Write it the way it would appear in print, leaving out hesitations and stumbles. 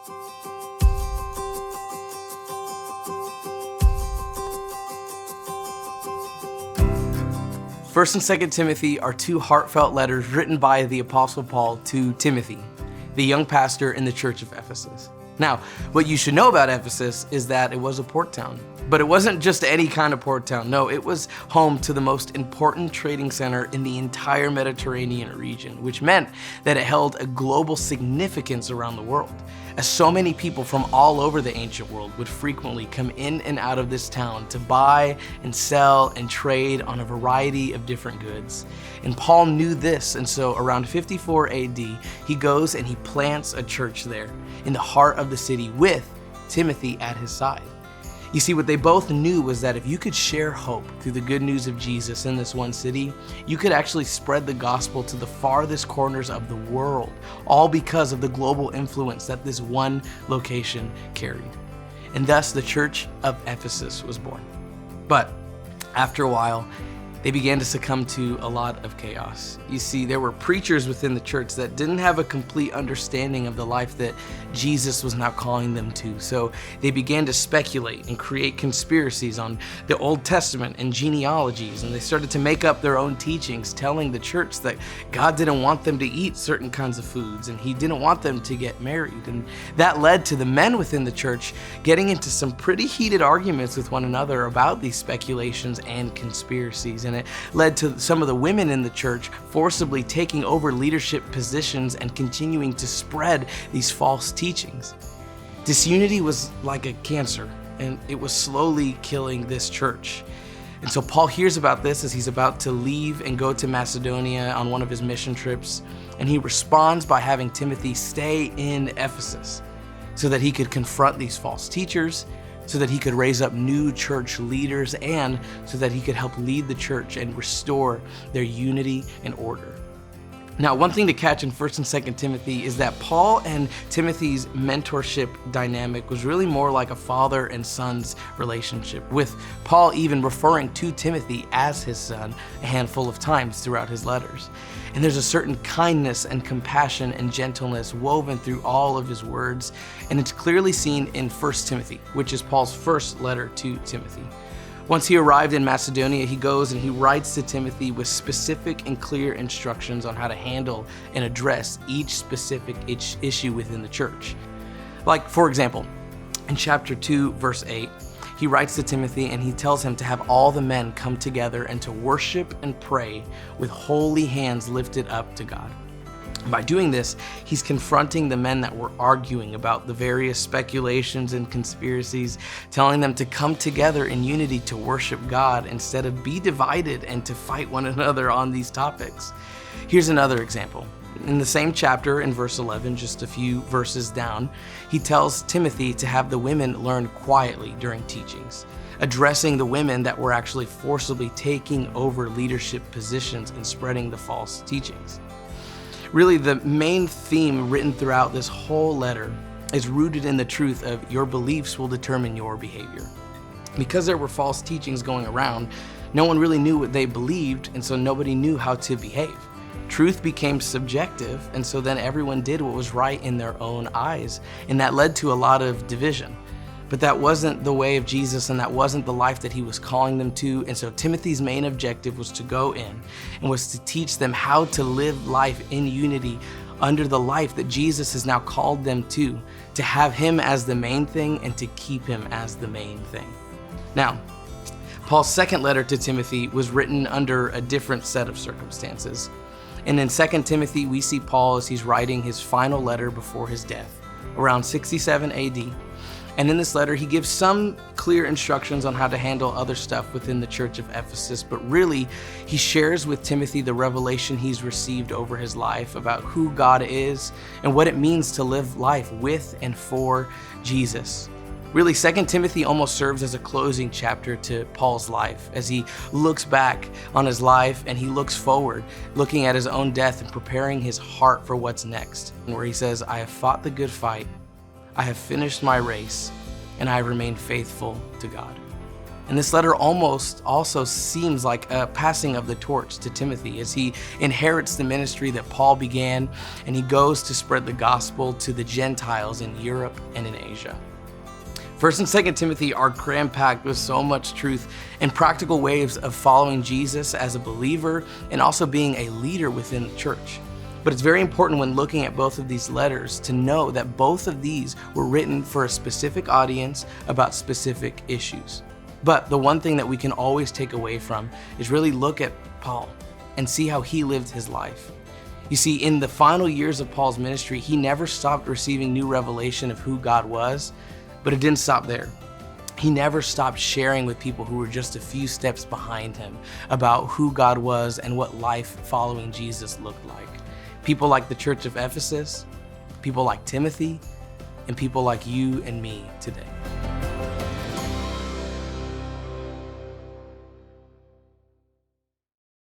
First and Second Timothy are two heartfelt letters written by the Apostle Paul to Timothy, the young pastor in the church of Ephesus. Now, what you should know about Ephesus is that it was a port town. But it wasn't just any kind of port town. No, it was home to the most important trading center in the entire Mediterranean region, which meant that it held a global significance around the world, as so many people from all over the ancient world would frequently come in and out of this town to buy and sell and trade on a variety of different goods. And Paul knew this, and so around 54 AD, he goes and he plants a church there in the heart of the city with Timothy at his side. You see, what they both knew was that if you could share hope through the good news of Jesus in this one city, you could actually spread the gospel to the farthest corners of the world, all because of the global influence that this one location carried. And thus the church of Ephesus was born. But after a while, they began to succumb to a lot of chaos. You see, there were preachers within the church that didn't have a complete understanding of the life that Jesus was now calling them to. So they began to speculate and create conspiracies on the Old Testament and genealogies, and they started to make up their own teachings, telling the church that God didn't want them to eat certain kinds of foods, and He didn't want them to get married. And that led to the men within the church getting into some pretty heated arguments with one another about these speculations and conspiracies. And it led to some of the women in the church forcibly taking over leadership positions and continuing to spread these false teachings. Disunity was like a cancer, and it was slowly killing this church. And so Paul hears about this as he's about to leave and go to Macedonia on one of his mission trips, and he responds by having Timothy stay in Ephesus so that he could confront these false teachers, so that he could raise up new church leaders, and so that he could help lead the church and restore their unity and order. Now, one thing to catch in 1st and 2nd Timothy is that Paul and Timothy's mentorship dynamic was really more like a father and son's relationship, with Paul even referring to Timothy as his son a handful of times throughout his letters. And there's a certain kindness and compassion and gentleness woven through all of his words, and it's clearly seen in 1 Timothy, which is Paul's first letter to Timothy. Once he arrived in Macedonia, he goes and he writes to Timothy with specific and clear instructions on how to handle and address each specific issue within the church. Like, for example, in chapter 2, verse 8, he writes to Timothy and he tells him to have all the men come together and to worship and pray with holy hands lifted up to God. By doing this, he's confronting the men that were arguing about the various speculations and conspiracies, telling them to come together in unity to worship God instead of be divided and to fight one another on these topics. Here's another example. In the same chapter, in verse 11, just a few verses down, he tells Timothy to have the women learn quietly during teachings, addressing the women that were actually forcibly taking over leadership positions and spreading the false teachings. Really, the main theme written throughout this whole letter is rooted in the truth of your beliefs will determine your behavior. Because there were false teachings going around, no one really knew what they believed, and so nobody knew how to behave. Truth became subjective, and so then everyone did what was right in their own eyes, and that led to a lot of division. But that wasn't the way of Jesus, and that wasn't the life that he was calling them to. And so Timothy's main objective was to go in and was to teach them how to live life in unity under the life that Jesus has now called them to have him as the main thing and to keep him as the main thing. Now, Paul's second letter to Timothy was written under a different set of circumstances. And in 2 Timothy, we see Paul as he's writing his final letter before his death, around 67 AD. And in this letter, he gives some clear instructions on how to handle other stuff within the church of Ephesus, but really, he shares with Timothy the revelation he's received over his life about who God is and what it means to live life with and for Jesus. Really, 2 Timothy almost serves as a closing chapter to Paul's life as he looks back on his life and he looks forward, looking at his own death and preparing his heart for what's next, where he says, I have fought the good fight, I have finished my race, and I remain faithful to God. And this letter almost also seems like a passing of the torch to Timothy as he inherits the ministry that Paul began, and he goes to spread the gospel to the Gentiles in Europe and in Asia. 1st and 2nd Timothy are cram-packed with so much truth and practical ways of following Jesus as a believer and also being a leader within the church. But it's very important when looking at both of these letters to know that both of these were written for a specific audience about specific issues. But the one thing that we can always take away from is really look at Paul and see how he lived his life. You see, in the final years of Paul's ministry, he never stopped receiving new revelation of who God was, but it didn't stop there. He never stopped sharing with people who were just a few steps behind him about who God was and what life following Jesus looked like. People like the church of Ephesus, people like Timothy, and people like you and me today.